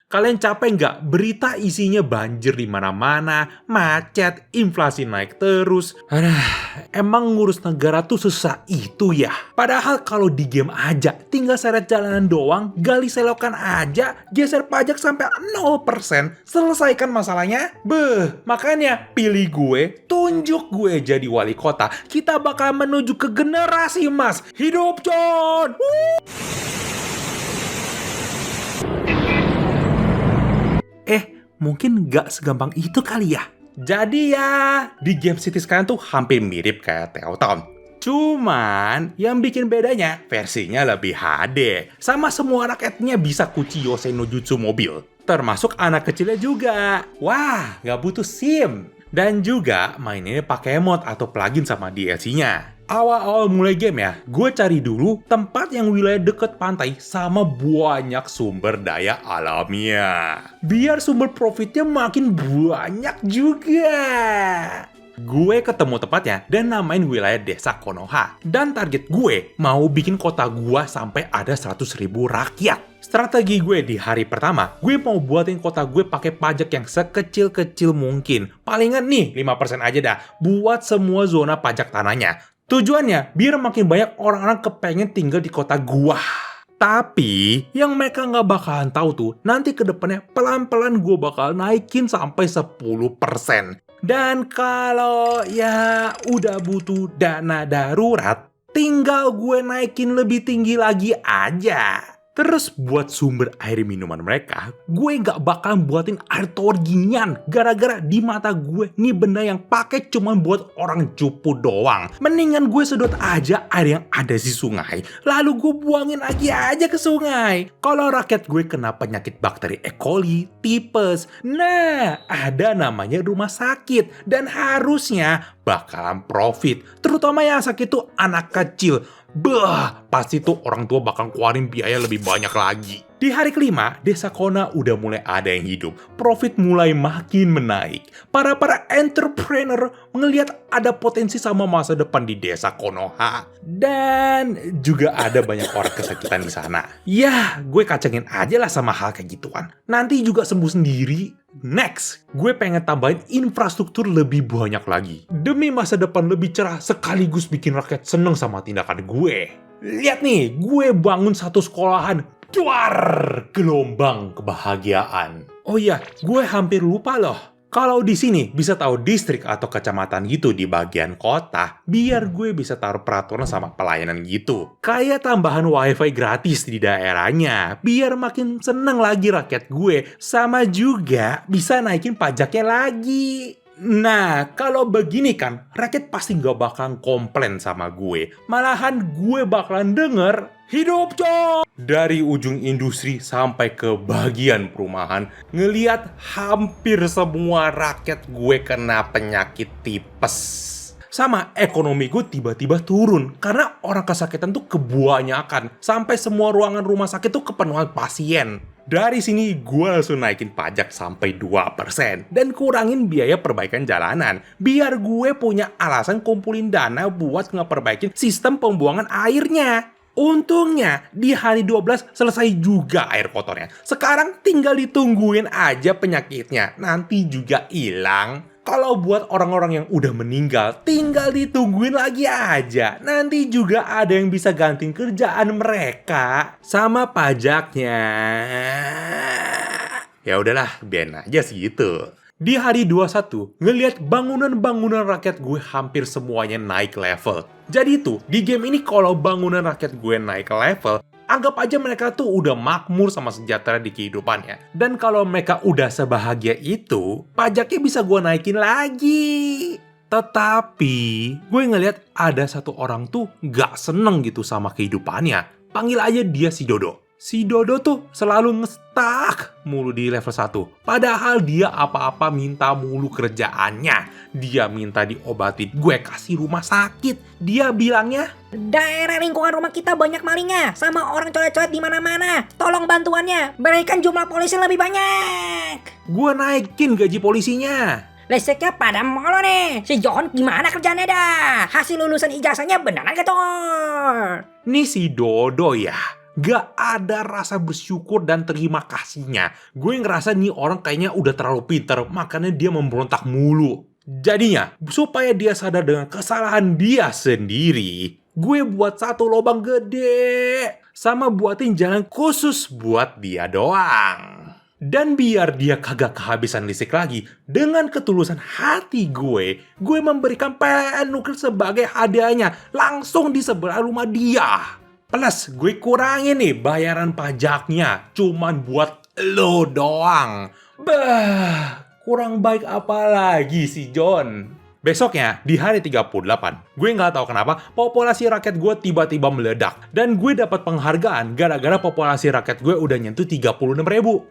Kalian capek nggak? Berita isinya banjir di mana-mana, macet, inflasi naik terus. Emang ngurus negara tuh susah itu ya? Padahal kalau di game aja, tinggal seret jalanan doang, gali selokan aja, geser pajak sampai 0%, selesaikan masalahnya. Makanya pilih gue, tunjuk gue jadi wali kota. Kita bakal menuju ke generasi emas. Hidup John! Mungkin nggak segampang itu kali ya. Jadi ya, di game City sekarang tuh hampir mirip kayak Teotown. Cuman, yang bikin bedanya, versinya lebih HD. Sama semua rakyatnya bisa kuci Yosei no Jutsu mobil. Termasuk anak kecilnya juga. Wah, nggak butuh SIM. Dan juga mainnya pakai mod atau plugin sama DLC-nya. Awal-awal mulai game ya, gue cari dulu tempat yang wilayah deket pantai sama banyak sumber daya alamnya. Biar sumber profitnya makin banyak juga. Gue ketemu tempatnya dan namain wilayah desa Konoha. Dan target gue mau bikin kota gue sampai ada 100.000 rakyat. Strategi gue di hari pertama, gue mau buatin kota gue pakai pajak yang sekecil-kecil mungkin. Palingan nih 5% aja dah, buat semua zona pajak tanahnya. Tujuannya, biar makin banyak orang-orang kepengen tinggal di kota gua. Tapi, yang mereka nggak bakalan tahu tuh, nanti ke depannya pelan-pelan gua bakal naikin sampai 10%. Dan kalau ya udah butuh dana darurat, tinggal gue naikin lebih tinggi lagi aja. Terus buat sumber air minuman mereka, gue nggak bakalan buatin air tawar ginian. Gara-gara di mata gue, nih benda yang pakai cuma buat orang cupu doang. Mendingan gue sedot aja air yang ada di sungai, lalu gue buangin lagi aja ke sungai. Kalau rakyat gue kena penyakit bakteri E. coli, tipes, nah ada namanya rumah sakit. Dan harusnya bakalan profit. Terutama yang sakit tuh anak kecil. Pasti tuh orang tua bakal keluarin biaya lebih banyak lagi. Di hari kelima, desa Konoha udah mulai ada yang hidup. Profit mulai makin menaik. Para entrepreneur ngelihat ada potensi sama masa depan di desa Konoha. Dan juga ada banyak orang kesakitan di sana. Ya, gue kacangin aja lah sama hal kayak gituan. Nanti juga sembuh sendiri. Next, gue pengen tambahin infrastruktur lebih banyak lagi. Demi masa depan lebih cerah sekaligus bikin rakyat seneng sama tindakan gue. Lihat nih, gue bangun satu sekolahan. Gelombang kebahagiaan. Oh iya, gue hampir lupa loh. Kalau di sini bisa tahu distrik atau kecamatan gitu di bagian kota, biar gue bisa taruh peraturan sama pelayanan gitu. Kayak tambahan wifi gratis di daerahnya, biar makin seneng lagi rakyat gue. Sama juga bisa naikin pajaknya lagi. Nah, kalau begini kan, rakyat pasti nggak bakalan komplain sama gue. Malahan gue bakalan denger, hidup John! Dari ujung industri sampai ke bagian perumahan, ngeliat hampir semua rakyat gue kena penyakit tipes. Sama ekonomi gue tiba-tiba turun karena orang kesakitan tuh kebanyakan. Sampai semua ruangan rumah sakit tuh kepenuhan pasien. Dari sini gue langsung naikin pajak sampai 2% dan kurangin biaya perbaikan jalanan. Biar gue punya alasan kumpulin dana buat ngeperbaikin sistem pembuangan airnya. Untungnya di hari 12 selesai juga air kotornya. Sekarang tinggal ditungguin aja penyakitnya. Nanti juga hilang. Kalau buat orang-orang yang udah meninggal, tinggal ditungguin lagi aja. Nanti juga ada yang bisa gantiin kerjaan mereka sama pajaknya. Ya udahlah, biarin aja segitu. Di hari 21, ngelihat bangunan-bangunan rakyat gue hampir semuanya naik level. Jadi tuh, di game ini kalau bangunan rakyat gue naik level, anggap aja mereka tuh udah makmur sama sejahtera di kehidupannya. Dan kalau mereka udah sebahagia itu, pajaknya bisa gue naikin lagi. Tetapi, gue ngelihat ada satu orang tuh gak seneng gitu sama kehidupannya. Panggil aja dia si Dodo. Si Dodo tuh selalu ngestak mulu di level 1. Padahal dia apa-apa minta mulu kerjaannya. Dia minta diobatin, gue kasih rumah sakit. Dia bilangnya, daerah lingkungan rumah kita banyak malingnya sama orang coret-coret di mana-mana. Tolong bantuannya, berikan jumlah polisi lebih banyak. gue naikin gaji polisinya. Listriknya pada molo nih. Si John gimana kerjaannya dah? Hasil lulusan ijazahnya beneran gak tuh? Nih si Dodo ya. Gak ada rasa bersyukur dan terima kasihnya. Gue ngerasa nih orang kayaknya udah terlalu pinter, makanya dia memberontak mulu. Jadinya, supaya dia sadar dengan kesalahan dia sendiri, gue buat satu lubang gede, sama buatin jalan khusus buat dia doang. Dan biar dia kagak kehabisan listrik lagi, dengan ketulusan hati gue memberikan PLN nuklir sebagai hadiahnya langsung di sebelah rumah dia. Plus, gue kurangin nih bayaran pajaknya, cuman buat lo doang. Bah, kurang baik apa lagi sih John? Besoknya, di hari 38, gue nggak tahu kenapa populasi rakyat gue tiba-tiba meledak. Dan gue dapat penghargaan gara-gara populasi rakyat gue udah nyentuh 36.000.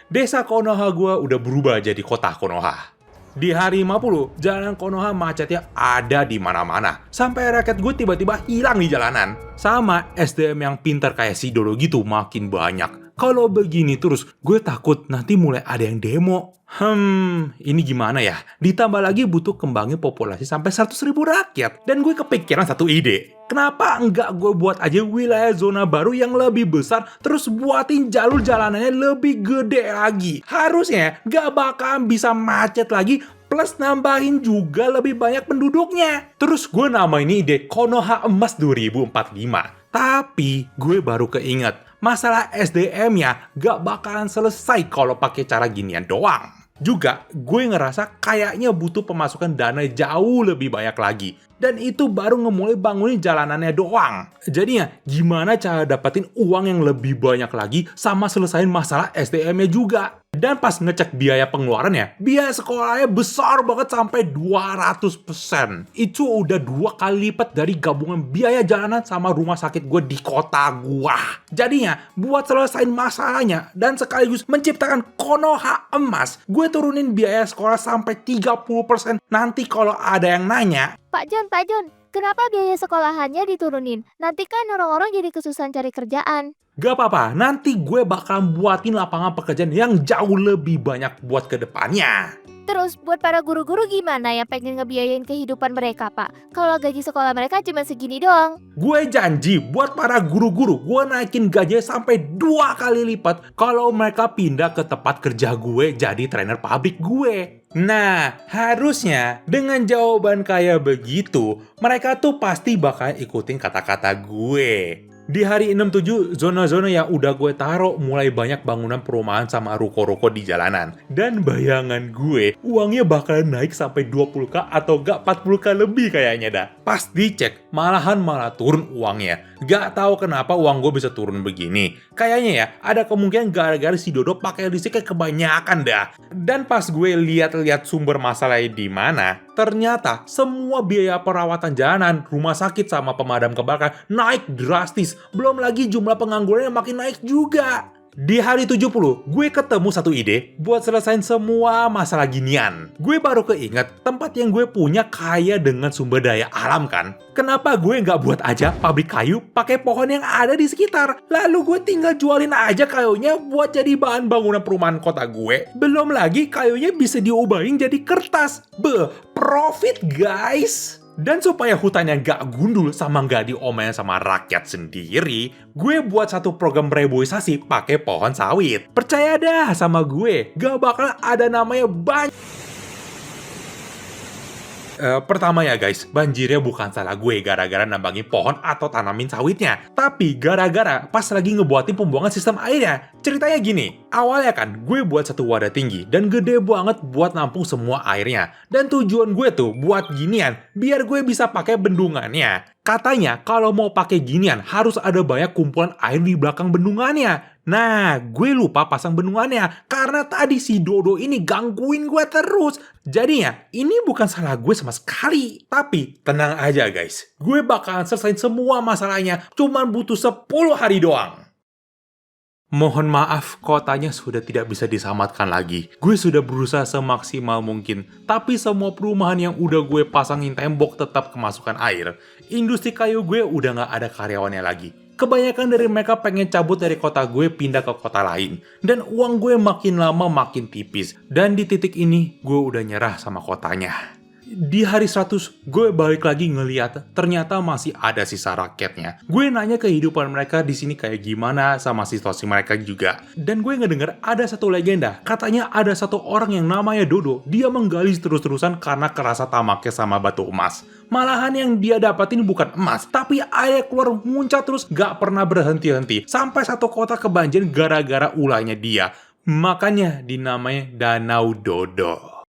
Desa Konoha gue udah berubah jadi kota Konoha. Di hari 50, jalan Konoha macetnya ada di mana-mana. Sampai rakyat gue tiba-tiba hilang di jalanan. Sama SDM yang pintar kayak si Dodo gitu makin banyak. Kalau begini terus, gue takut nanti mulai ada yang demo. Ini gimana ya? Ditambah lagi butuh kembangin populasi sampai 100.000 rakyat. Dan gue kepikiran satu ide. Kenapa enggak gue buat aja wilayah zona baru yang lebih besar, terus buatin jalur jalanannya lebih gede lagi. Harusnya gak bakalan bisa macet lagi, plus nambahin juga lebih banyak penduduknya. Terus gue namain ide Konoha Emas 2045. Tapi gue baru keinget, masalah SDM-nya gak bakalan selesai kalau pakai cara ginian doang. Juga, gue ngerasa kayaknya butuh pemasukan dana jauh lebih banyak lagi. Dan itu baru ngemulai bangunin jalanannya doang. Jadinya, gimana cara dapetin uang yang lebih banyak lagi sama selesain masalah SDM-nya juga. Dan pas ngecek biaya pengeluarannya, biaya sekolahnya besar banget sampai 200%. Itu udah 2 kali lipat dari gabungan biaya jalanan sama rumah sakit gue di kota gua. Jadinya, buat selesain masalahnya dan sekaligus menciptakan Konoha Emas, gue turunin biaya sekolah sampai 30%. Nanti kalau ada yang nanya, Pak John, kenapa biaya sekolahannya diturunin? Nanti kan orang-orang jadi kesusahan cari kerjaan. gak apa-apa, nanti gue bakalan buatin lapangan pekerjaan yang jauh lebih banyak buat kedepannya. Terus buat para guru-guru gimana yang pengen ngebiayain kehidupan mereka, Pak? Kalau gaji sekolah mereka cuma segini doang. Gue janji buat para guru-guru, gue naikin gajinya sampai 2 kali lipat kalau mereka pindah ke tempat kerja gue jadi trainer pabrik gue. Nah, harusnya dengan jawaban kayak begitu, mereka tuh pasti bakal ikutin kata-kata gue. Di hari 67, zona-zona yang udah gue taruh mulai banyak bangunan perumahan sama ruko-ruko di jalanan. Dan bayangan gue, uangnya bakalan naik sampai 20k atau gak 40k lebih kayaknya dah. Pas dicek, malah turun uangnya. Gak tahu kenapa uang gue bisa turun begini. Kayaknya ya, ada kemungkinan gara-gara si Dodo pakai listriknya kebanyakan dah. Dan pas gue lihat-lihat sumber masalahnya di mana, ternyata semua biaya perawatan jalanan, rumah sakit sama pemadam kebakaran naik drastis. Belum lagi jumlah pengangguran yang makin naik juga. Di hari 70, gue ketemu satu ide buat selesain semua masalah ginian. Gue baru keinget tempat yang gue punya kaya dengan sumber daya alam kan. Kenapa gue nggak buat aja pabrik kayu pakai pohon yang ada di sekitar? Lalu gue tinggal jualin aja kayunya buat jadi bahan bangunan perumahan kota gue. Belum lagi kayunya bisa diobahin jadi kertas. Profit guys! Dan supaya hutannya gak gundul sama gak diomelin sama rakyat sendiri, gue buat satu program reboisasi pakai pohon sawit. Percaya dah sama gue, gak bakal ada namanya pertama ya guys, banjirnya bukan salah gue gara-gara nambangin pohon atau tanamin sawitnya. Tapi gara-gara pas lagi ngebuatin pembuangan sistem airnya. Ceritanya gini, awalnya kan gue buat satu wadah tinggi dan gede banget buat nampung semua airnya. Dan tujuan gue tuh buat ginian, biar gue bisa pakai bendungannya. Katanya kalau mau pakai ginian harus ada banyak kumpulan air di belakang bendungannya. Nah, gue lupa pasang bendungannya karena tadi si Dodo ini gangguin gue terus. Jadinya, ini bukan salah gue sama sekali. Tapi, tenang aja guys. Gue bakalan selesaiin semua masalahnya. Cuman butuh 10 hari doang. Mohon maaf, kotanya sudah tidak bisa diselamatkan lagi. Gue sudah berusaha semaksimal mungkin. Tapi semua perumahan yang udah gue pasangin tembok tetap kemasukan air. Industri kayu gue udah gak ada karyawannya lagi. Kebanyakan dari mereka pengen cabut dari kota gue pindah ke kota lain. Dan uang gue makin lama makin tipis. Dan di titik ini, gue udah nyerah sama kotanya. Di hari 100, gue balik lagi ngeliat, ternyata masih ada sisa rakyatnya. Gue nanya kehidupan mereka di sini kayak gimana sama situasi mereka juga. Dan gue ngedenger ada satu legenda, katanya ada satu orang yang namanya Dodo. Dia menggali terus-terusan karena kerasa tamaknya sama batu emas. Malahan yang dia dapatin bukan emas, tapi air keluar muncrat terus gak pernah berhenti-henti. Sampai satu kota kebanjiran gara-gara ulahnya dia. Makanya dinamai Danau Dodo.